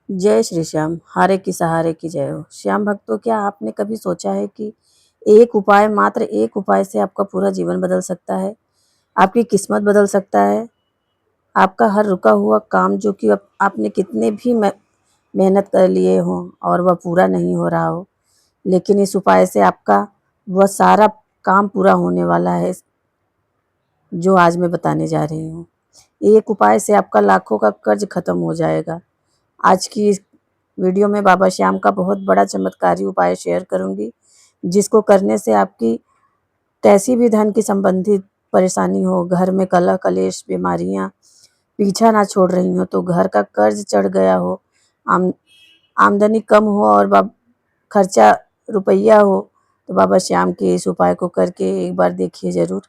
जय श्री श्याम, हारे की सहारे की जय हो। श्याम भक्तों, क्या आपने कभी सोचा है कि एक उपाय, मात्र एक उपाय से आपका पूरा जीवन बदल सकता है, आपकी किस्मत बदल सकता है, आपका हर रुका हुआ काम जो कि आपने कितने भी मेहनत कर लिए हों और वह पूरा नहीं हो रहा हो, लेकिन इस उपाय से आपका वह सारा काम पूरा होने वाला है, जो आज मैं बताने जा रही हूँ। एक उपाय से आपका लाखों का कर्ज खत्म हो जाएगा। आज की इस वीडियो में बाबा श्याम का बहुत बड़ा चमत्कारी उपाय शेयर करूंगी, जिसको करने से आपकी कैसी भी धन की संबंधित परेशानी हो, घर में कलह कलेश बीमारियां पीछा ना छोड़ रही हो, तो घर का कर्ज चढ़ गया हो, आम आमदनी कम हो और खर्चा रुपया हो, तो बाबा श्याम के इस उपाय को करके एक बार देखिए ज़रूर।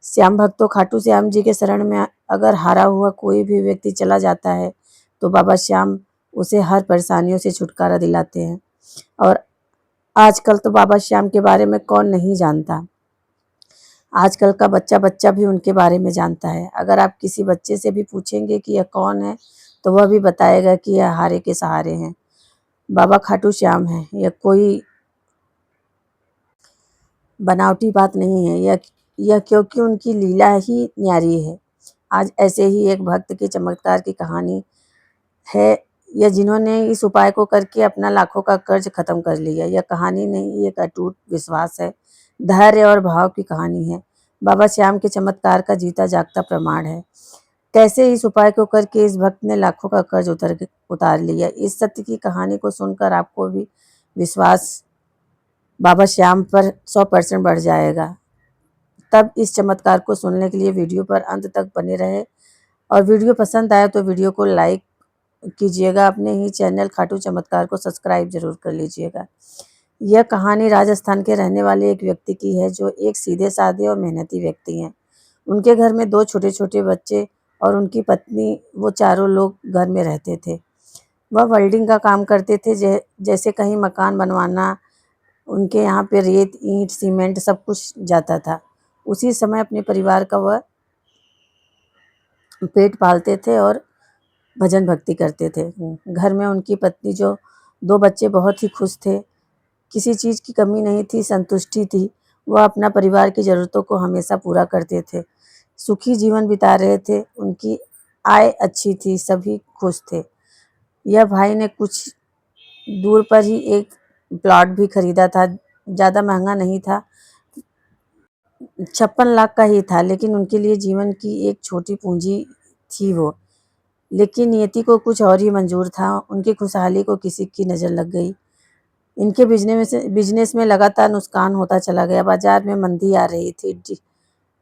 श्याम भक्तों, खाटू श्याम जी के शरण में अगर हारा हुआ कोई भी व्यक्ति चला जाता है, तो बाबा श्याम उसे हर परेशानियों से छुटकारा दिलाते हैं। और आजकल तो बाबा श्याम के बारे में कौन नहीं जानता। आजकल का बच्चा बच्चा भी उनके बारे में जानता है। अगर आप किसी बच्चे से भी पूछेंगे कि यह कौन है, तो वह भी बताएगा कि यह हारे के सहारे हैं, बाबा खाटू श्याम है। यह कोई बनावटी बात नहीं है, यह क्योंकि उनकी लीला ही न्यारी है। आज ऐसे ही एक भक्त के चमत्कार की कहानी है, या जिन्होंने इस उपाय को करके अपना लाखों का कर्ज खत्म कर लिया। यह कहानी नहीं, एक अटूट विश्वास है, धैर्य और भाव की कहानी है। बाबा श्याम के चमत्कार का जीता जागता प्रमाण है। कैसे इस उपाय को करके इस भक्त ने लाखों का कर्ज उतार लिया। इस सत्य की कहानी को सुनकर आपको भी विश्वास बाबा श्याम पर 100% बढ़ जाएगा। तब इस चमत्कार को सुनने के लिए वीडियो पर अंत तक बने रहे, और वीडियो पसंद आए तो वीडियो को लाइक कीजिएगा। अपने ही चैनल खाटू चमत्कार को सब्सक्राइब जरूर कर लीजिएगा। यह कहानी राजस्थान के रहने वाले एक व्यक्ति की है, जो एक सीधे साधे और मेहनती व्यक्ति हैं। उनके घर में 2 छोटे छोटे बच्चे और उनकी पत्नी, वो चारों लोग घर में रहते थे। वह वेल्डिंग का काम करते थे, जैसे कहीं मकान बनवाना, उनके यहाँ पे रेत ईंट सीमेंट सब कुछ जाता था। उसी समय अपने परिवार का वह पेट पालते थे और भजन भक्ति करते थे। घर में उनकी पत्नी, जो 2 बच्चे, बहुत ही खुश थे। किसी चीज़ की कमी नहीं थी, संतुष्टि थी। वह अपना परिवार की ज़रूरतों को हमेशा पूरा करते थे, सुखी जीवन बिता रहे थे। उनकी आय अच्छी थी, सभी खुश थे। यह भाई ने कुछ दूर पर ही एक प्लॉट भी खरीदा था, ज़्यादा महंगा नहीं था, 56 लाख का ही था, लेकिन उनके लिए जीवन की एक छोटी पूंजी थी वो। लेकिन नियति को कुछ और ही मंजूर था। उनकी खुशहाली को किसी की नज़र लग गई। इनके बिजनेस में लगातार नुकसान होता चला गया। बाजार में मंदी आ रही थी,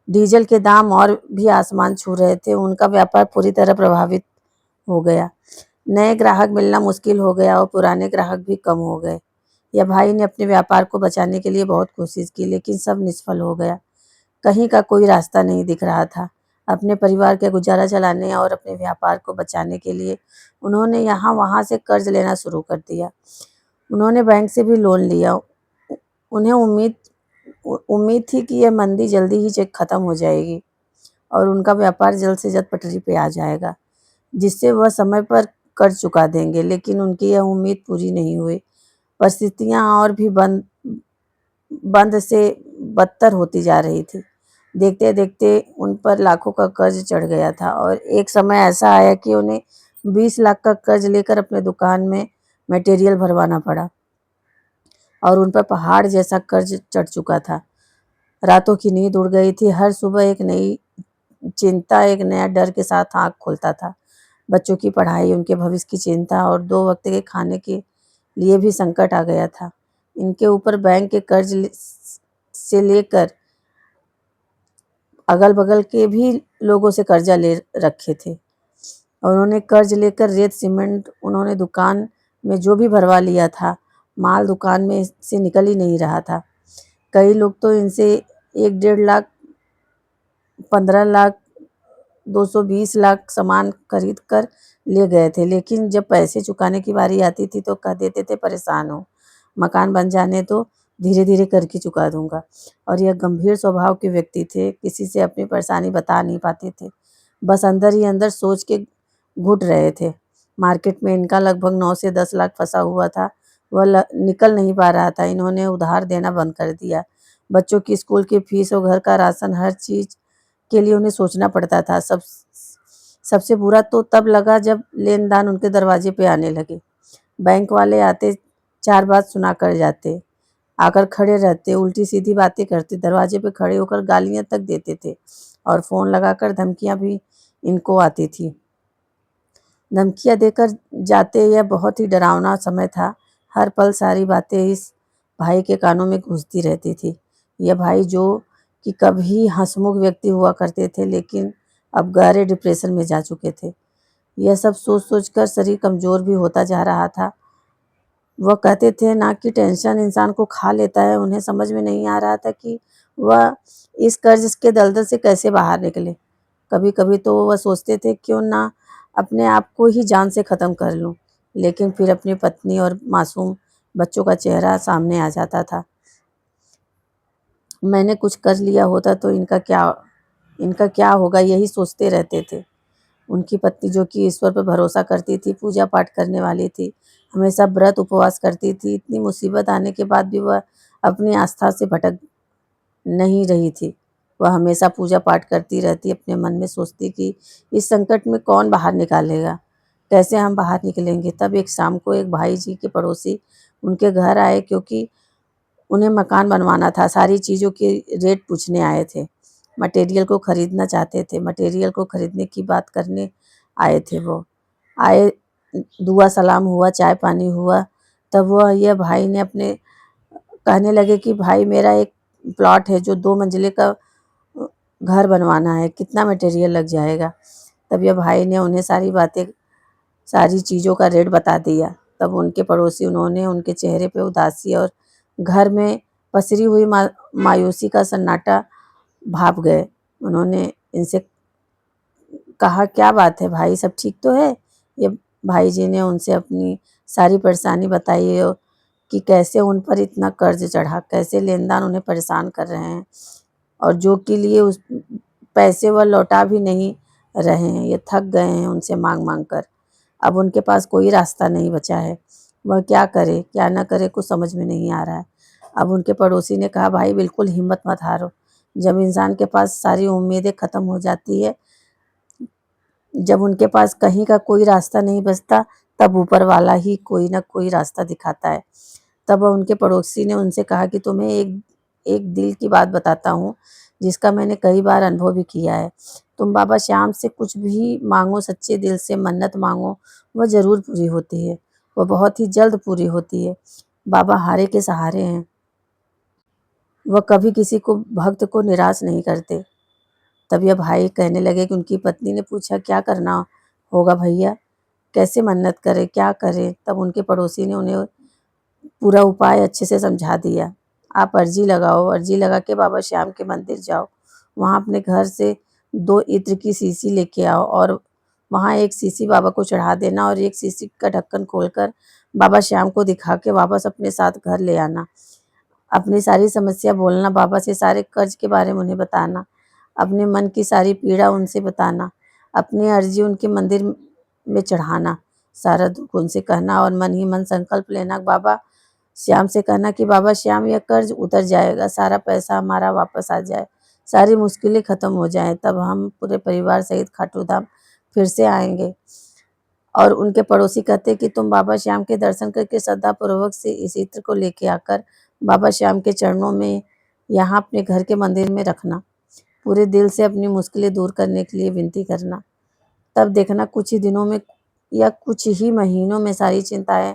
डीजल के दाम और भी आसमान छू रहे थे। उनका व्यापार पूरी तरह प्रभावित हो गया। नए ग्राहक मिलना मुश्किल हो गया और पुराने ग्राहक भी कम हो गए। यह भाई ने अपने व्यापार को बचाने के लिए बहुत कोशिश की, लेकिन सब निष्फल हो गया। कहीं का कोई रास्ता नहीं दिख रहा था। अपने परिवार का गुजारा चलाने और अपने व्यापार को बचाने के लिए उन्होंने यहाँ वहाँ से कर्ज लेना शुरू कर दिया। उन्होंने बैंक से भी लोन लिया। उन्हें उम्मीद थी कि यह मंदी जल्दी ही खत्म हो जाएगी और उनका व्यापार जल्द से जल्द पटरी पे आ जाएगा, जिससे वह समय पर कर्ज चुका देंगे। लेकिन उनकी यह उम्मीद पूरी नहीं हुई। परिस्थितियाँ और भी बंद से बदतर होती जा रही थी। देखते देखते उन पर लाखों का कर्ज चढ़ गया था, और एक समय ऐसा आया कि उन्हें 20 लाख का कर्ज लेकर अपने दुकान में मटेरियल भरवाना पड़ा, और उन पर पहाड़ जैसा कर्ज चढ़ चुका था। रातों की नींद उड़ गई थी। हर सुबह एक नई चिंता, एक नया डर के साथ आँख खोलता था। बच्चों की पढ़ाई, उनके भविष्य की चिंता और 2 वक्त के खाने के लिए भी संकट आ गया था। इनके ऊपर बैंक के कर्ज से लेकर अगल-बगल के भी लोगों से कर्जा ले रखे थे। और उन्होंने कर्ज लेकर रेत सीमेंट उन्होंने दुकान में जो भी भरवा लिया था, माल दुकान में से निकल ही नहीं रहा था। कई लोग तो इनसे 1 डेढ़ लाख, 15 लाख, 220 लाख सामान खरीद कर ले गए थे। लेकिन जब पैसे चुकाने की बारी आती थी तो कह देते थे परेशान हो, मकान बन जाने दो, धीरे धीरे करके चुका दूंगा। और यह गंभीर स्वभाव के व्यक्ति थे, किसी से अपनी परेशानी बता नहीं पाते थे, बस अंदर ही अंदर सोच के घुट रहे थे। मार्केट में इनका लगभग 9 से 10 लाख फंसा हुआ था। वह निकल नहीं पा रहा था। इन्होंने उधार देना बंद कर दिया। बच्चों की स्कूल की फीस और घर का राशन, हर चीज़ के लिए उन्हें सोचना पड़ता था। सबसे बुरा तो तब लगा जब लेनदार उनके दरवाजे पे आने लगे। बैंक वाले आते, 4 बात सुना कर जाते, आकर खड़े रहते, उल्टी सीधी बातें करते, दरवाजे पे खड़े होकर गालियां तक देते थे और फ़ोन लगाकर धमकियां भी इनको आती थी। धमकियां देकर जाते। यह बहुत ही डरावना समय था। हर पल सारी बातें इस भाई के कानों में घुसती रहती थी। यह भाई जो कि कभी हंसमुख व्यक्ति हुआ करते थे, लेकिन अब गहरे डिप्रेशन में जा चुके थे। यह सब सोच सोच कर शरीर कमज़ोर भी होता जा रहा था। वह कहते थे ना कि टेंशन इंसान को खा लेता है। उन्हें समझ में नहीं आ रहा था कि वह इस कर्ज के दलदल से कैसे बाहर निकले। कभी कभी तो वह सोचते थे क्यों ना अपने आप को ही जान से ख़त्म कर लूं, लेकिन फिर अपनी पत्नी और मासूम बच्चों का चेहरा सामने आ जाता था। मैंने कुछ कर लिया होता तो इनका क्या होगा, यही सोचते रहते थे। उनकी पत्नी जो कि ईश्वर पर भरोसा करती थी, पूजा पाठ करने वाली थी, हमेशा व्रत उपवास करती थी। इतनी मुसीबत आने के बाद भी वह अपनी आस्था से भटक नहीं रही थी। वह हमेशा पूजा पाठ करती रहती, अपने मन में सोचती कि इस संकट में कौन बाहर निकालेगा, कैसे हम बाहर निकलेंगे। तब एक शाम को एक भाई जी के पड़ोसी उनके घर आए, क्योंकि उन्हें मकान बनवाना था। सारी चीज़ों के रेट पूछने आए थे। मटेरियल को खरीदना चाहते थे। मटेरियल को खरीदने की बात करने आए थे। वो आए, दुआ सलाम हुआ, चाय पानी हुआ। तब वह यह भाई ने अपने कहने लगे कि भाई मेरा एक प्लॉट है जो 2 मंजिले का घर बनवाना है, कितना मटेरियल लग जाएगा। तब यह भाई ने उन्हें सारी बातें, सारी चीज़ों का रेट बता दिया। तब उनके पड़ोसी, उन्होंने उनके चेहरे पे उदासी और घर में पसरी हुई मायूसी का सन्नाटा भाप गए। उन्होंने इनसे कहा क्या बात है भाई, सब ठीक तो है। ये भाई जी ने उनसे अपनी सारी परेशानी बताई कि कैसे उन पर इतना कर्ज चढ़ा, कैसे लेनदार उन्हें परेशान कर रहे हैं और जो के लिए उस पैसे वह लौटा भी नहीं रहे हैं। ये थक गए हैं उनसे मांग मांग कर। अब उनके पास कोई रास्ता नहीं बचा है। वह क्या करे क्या ना करे, कुछ समझ में नहीं आ रहा है। अब उनके पड़ोसी ने कहा भाई बिल्कुल हिम्मत मत हारो। जब इंसान के पास सारी उम्मीदें ख़त्म हो जाती है, जब उनके पास कहीं का कोई रास्ता नहीं बचता, तब ऊपर वाला ही कोई ना कोई रास्ता दिखाता है। तब उनके पड़ोसी ने उनसे कहा कि तुम्हें एक एक दिल की बात बताता हूँ, जिसका मैंने कई बार अनुभव भी किया है। तुम बाबा श्याम से कुछ भी मांगो, सच्चे दिल से मन्नत मांगो, वह ज़रूर पूरी होती है। वह बहुत ही जल्द पूरी होती है। बाबा हारे के सहारे हैं। वह कभी किसी को भक्त को निराश नहीं करते। तब यह भाई कहने लगे कि उनकी पत्नी ने पूछा क्या करना होगा भैया, कैसे मन्नत करें, क्या करें। तब उनके पड़ोसी ने उन्हें पूरा उपाय अच्छे से समझा दिया। आप अर्जी लगाओ, अर्जी लगा के बाबा श्याम के मंदिर जाओ। वहाँ अपने घर से 2 इत्र की शीशी लेके आओ और वहाँ एक शीशी बाबा को चढ़ा देना और एक शीशी का ढक्कन खोलकर बाबा श्याम को दिखा के वापस अपने साथ घर ले आना। अपनी सारी समस्या बोलना, बाबा से सारे कर्ज के बारे में उन्हें बताना, अपने मन की सारी पीड़ा उनसे बताना, अपनी अर्जी उनके मंदिर में चढ़ाना, सारा दुख उनसे कहना और मन ही मन संकल्प लेना। बाबा श्याम से कहना कि बाबा श्याम यह कर्ज उतर जाएगा, सारा पैसा हमारा वापस आ जाए, सारी मुश्किलें ख़त्म हो जाएं, तब हम पूरे परिवार सहित खाटू धाम फिर से आएंगे। और उनके पड़ोसी कहते कि तुम बाबा श्याम के दर्शन करके श्रद्धापूर्वक से इस इत्र को लेके आकर बाबा श्याम के चरणों में यहाँ अपने घर के मंदिर में रखना। पूरे दिल से अपनी मुश्किलें दूर करने के लिए विनती करना। तब देखना कुछ ही दिनों में या कुछ ही महीनों में सारी चिंताएं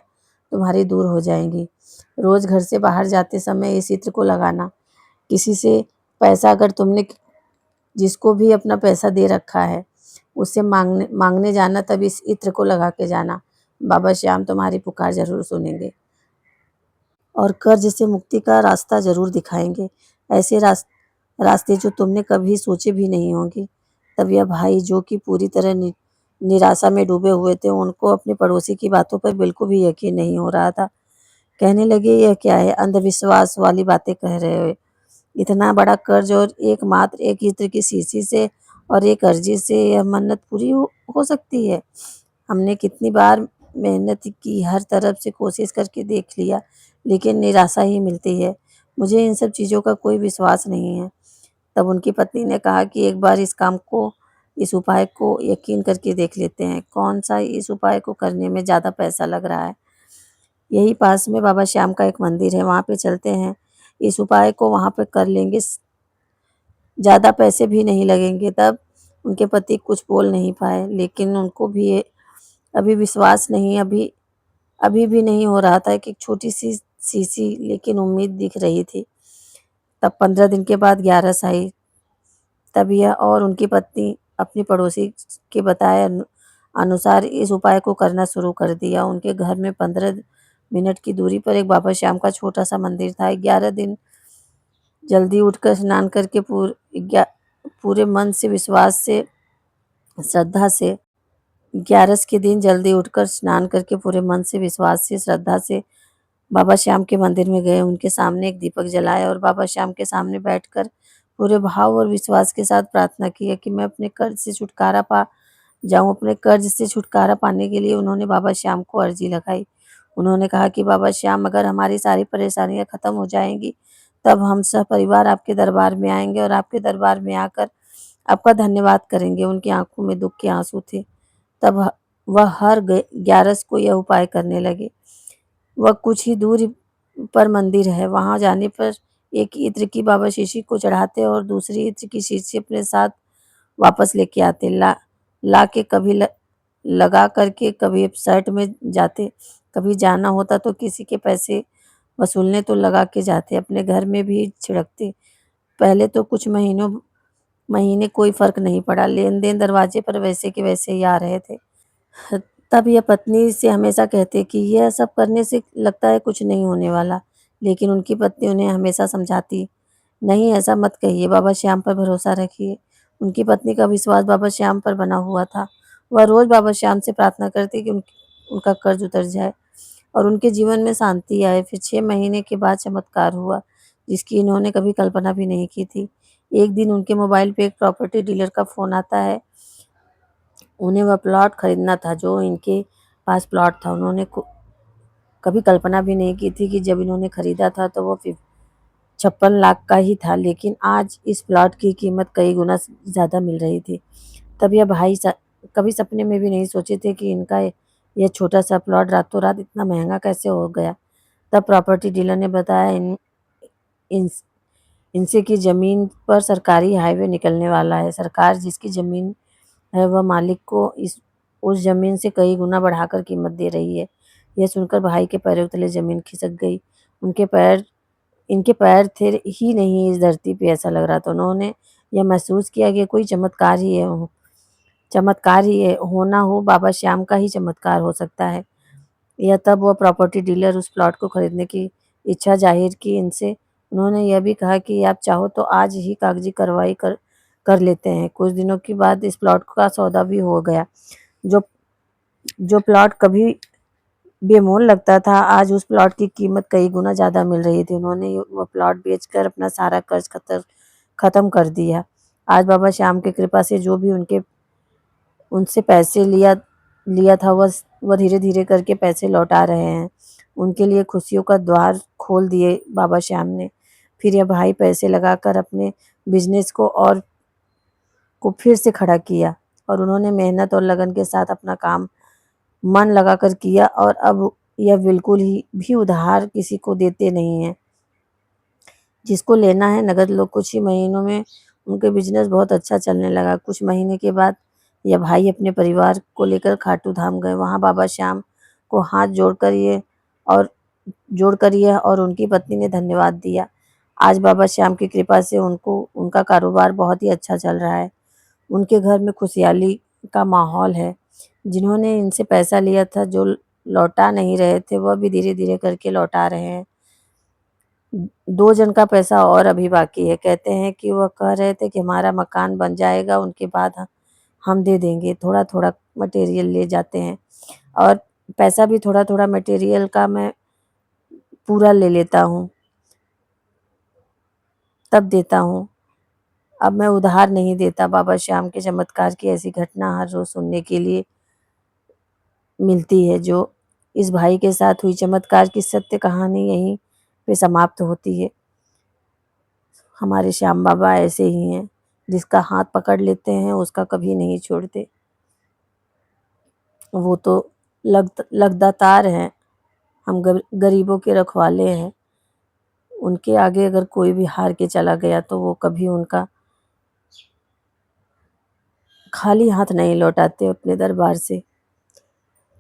तुम्हारी दूर हो जाएंगी। रोज़ घर से बाहर जाते समय इस इत्र को लगाना। किसी से पैसा अगर तुमने जिसको भी अपना पैसा दे रखा है उससे मांगने जाना, तब इस इत्र को लगा के जाना। बाबा श्याम तुम्हारी पुकार ज़रूर सुनेंगे और कर्ज से मुक्ति का रास्ता ज़रूर दिखाएंगे, ऐसे रास्ते जो तुमने कभी सोचे भी नहीं होंगे। तब यह भाई जो कि पूरी तरह निराशा में डूबे हुए थे, उनको अपने पड़ोसी की बातों पर बिल्कुल भी यकीन नहीं हो रहा था। कहने लगे यह क्या है, अंधविश्वास वाली बातें कह रहे हो। इतना बड़ा कर्ज और मात्र एक इत्र की शीशी से और एक अर्जी से यह मन्नत पूरी हो सकती है। हमने कितनी बार मेहनत की, हर तरफ से कोशिश करके देख लिया, लेकिन निराशा ही मिलती है। मुझे इन सब चीज़ों का कोई विश्वास नहीं है। तब उनकी पत्नी ने कहा कि एक बार इस उपाय को यकीन करके देख लेते हैं। कौन-सा इस उपाय को करने में ज़्यादा पैसा लग रहा है। यही पास में बाबा श्याम का एक मंदिर है, वहाँ पे चलते हैं। इस उपाय को वहाँ पे कर लेंगे, ज़्यादा पैसे भी नहीं लगेंगे। तब उनके पति कुछ बोल नहीं पाए, लेकिन उनको भी अभी विश्वास नहीं, अभी भी नहीं हो रहा था कि एक छोटी-सी शीशी लेकिन उम्मीद दिख रही थी। तब 15 दिन के बाद 11स आई। तब यह और उनकी पत्नी अपनी पड़ोसी के बताए अनुसार इस उपाय को करना शुरू कर दिया। उनके घर में 15 मिनट की दूरी पर एक बाबा श्याम का छोटा-सा मंदिर था। 11 दिन जल्दी उठकर स्नान करके पूरे मन से, विश्वास से, श्रद्धा से 11स के दिन जल्दी उठकर स्नान करके पूरे मन से, विश्वास से, श्रद्धा से बाबा श्याम के मंदिर में गए। उनके सामने एक दीपक जलाया और बाबा श्याम के सामने बैठकर पूरे भाव और विश्वास के साथ प्रार्थना की है कि मैं अपने कर्ज से छुटकारा पा जाऊं। अपने कर्ज से छुटकारा पाने के लिए उन्होंने बाबा श्याम को अर्जी लगाई। उन्होंने कहा कि बाबा श्याम, अगर हमारी सारी परेशानियां खत्म हो जाएंगी, तब हम सब परिवार आपके दरबार में आएंगे और आपके दरबार में आकर आपका धन्यवाद करेंगे। उनकी आंखों में दुख के आंसू थे। तब वह हर 11स को यह उपाय करने लगे। वह कुछ ही दूरी पर मंदिर है। वहां जाने पर एक इत्र की बाबा शीशी को चढ़ाते और दूसरी इत्र की शीशी अपने साथ वापस लेके आते। ला के कभी लगा करके, कभी शर्ट में जाते, कभी जाना होता तो किसी के पैसे वसूलने तो लगा के जाते, अपने घर में भी छिड़कते। पहले तो कुछ महीने कोई फर्क नहीं पड़ा, लेन देन दरवाजे पर वैसे के वैसे ही आ रहे थे। तब यह पत्नी से हमेशा कहते कि यह सब करने से लगता है कुछ नहीं होने वाला, लेकिन उनकी पत्नी उन्हें हमेशा समझाती, नहीं ऐसा मत कहिए, बाबा श्याम पर भरोसा रखिए। उनकी पत्नी का विश्वास बाबा श्याम पर बना हुआ था। वह रोज बाबा श्याम से प्रार्थना करती कि उनका कर्ज उतर जाए और उनके जीवन में शांति आए। फिर 6 महीने के बाद चमत्कार हुआ, जिसकी इन्होंने कभी कल्पना भी नहीं की थी। एक दिन उनके मोबाइल पे एक प्रॉपर्टी डीलर का फ़ोन आता है। उन्हें वह प्लॉट खरीदना था जो इनके पास प्लॉट था। उन्होंने कभी कल्पना भी नहीं की थी कि जब इन्होंने खरीदा था तो वो 56 लाख का ही था, लेकिन आज इस प्लॉट की कीमत कई गुना ज़्यादा मिल रही थी। तब यह भाई कभी सपने में भी नहीं सोचे थे कि इनका यह छोटा सा प्लॉट रातों रात इतना महंगा कैसे हो गया। तब प्रॉपर्टी डीलर ने बताया इन इनसे कि ज़मीन पर सरकारी हाईवे निकलने वाला है। सरकार जिसकी ज़मीन है वह मालिक को उस ज़मीन से कई गुना बढ़ाकर कीमत दे रही है। यह सुनकर भाई के पैरों तले ज़मीन खिसक गई। उनके पैर इनके पैर थे ही नहीं इस धरती पे, ऐसा लग रहा था। उन्होंने यह महसूस किया कि कोई चमत्कार ही है, होना हो बाबा श्याम का ही चमत्कार हो सकता है। यह तब वह प्रॉपर्टी डीलर उस प्लॉट को खरीदने की इच्छा जाहिर की इनसे। उन्होंने यह भी कहा कि आप चाहो तो आज ही कागजी कार्रवाई कर लेते हैं। कुछ दिनों के बाद इस प्लॉट का सौदा भी हो गया। जो जो प्लॉट कभी बेमोल लगता था, आज उस प्लॉट की कीमत कई गुना ज़्यादा मिल रही थी। उन्होंने वो प्लॉट बेचकर अपना सारा कर्ज ख़त्म कर दिया। आज बाबा श्याम की कृपा से जो भी उनसे पैसे लिया था वह धीरे-धीरे करके पैसे लौटा रहे हैं। उनके लिए खुशियों का द्वार खोल दिए बाबा श्याम ने। फिर यह भाई पैसे लगाकर अपने बिज़नेस को फिर से खड़ा किया और उन्होंने मेहनत और लगन के साथ अपना काम मन लगाकर किया और अब यह बिल्कुल ही भी उधार किसी को देते नहीं हैं। जिसको लेना है नगद लो। कुछ ही महीनों में उनके बिजनेस बहुत अच्छा चलने लगा। कुछ महीने के बाद यह भाई अपने परिवार को लेकर खाटू धाम गए। वहाँ बाबा श्याम को हाथ जोड़कर यह और उनकी पत्नी ने धन्यवाद दिया। आज बाबा श्याम की कृपा से उनका कारोबार बहुत ही अच्छा चल रहा है। उनके घर में खुशहाली का माहौल है। जिन्होंने इनसे पैसा लिया था, जो लौटा नहीं रहे थे, वह भी धीरे-धीरे करके लौटा रहे हैं। 2 जन का पैसा और अभी बाकी है। कहते हैं कि वह कह रहे थे कि हमारा मकान बन जाएगा, उनके बाद हम दे देंगे। थोड़ा-थोड़ा मटेरियल ले जाते हैं और पैसा भी थोड़ा-थोड़ा मटेरियल का मैं पूरा ले लेता हूँ, तब देता हूँ। अब मैं उधार नहीं देता। बाबा श्याम के चमत्कार की ऐसी घटना हर रोज़ सुनने के लिए मिलती है। जो इस भाई के साथ हुई चमत्कार की सत्य कहानी यहीं पे समाप्त होती है। हमारे श्याम बाबा ऐसे ही हैं, जिसका हाथ पकड़ लेते हैं उसका कभी नहीं छोड़ते। वो तो लगदातार हैं, हम गरीबों के रखवाले हैं। उनके आगे अगर कोई भी हार के चला गया तो वो कभी उनका खाली हाथ नहीं लौटाते अपने दरबार से।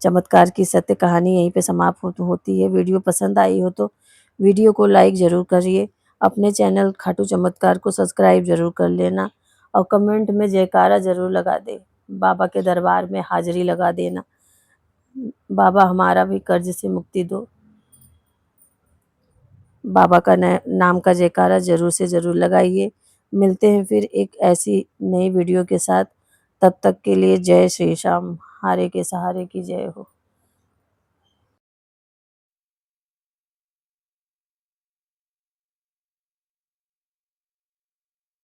चमत्कार की सत्य कहानी यहीं पे समाप्त होती है। वीडियो पसंद आई हो तो वीडियो को लाइक ज़रूर करिए। अपने चैनल खाटू चमत्कार को सब्सक्राइब ज़रूर कर लेना और कमेंट में जयकारा ज़रूर लगा दें। बाबा के दरबार में हाज़िरी लगा देना। बाबा हमारा भी कर्ज से मुक्ति दो। बाबा का नाम का जयकारा ज़रूर से ज़रूर लगाइए। मिलते हैं फिर एक ऐसी नई वीडियो के साथ। तब तक के लिए जय श्री श्याम। हारे के सहारे की जय हो।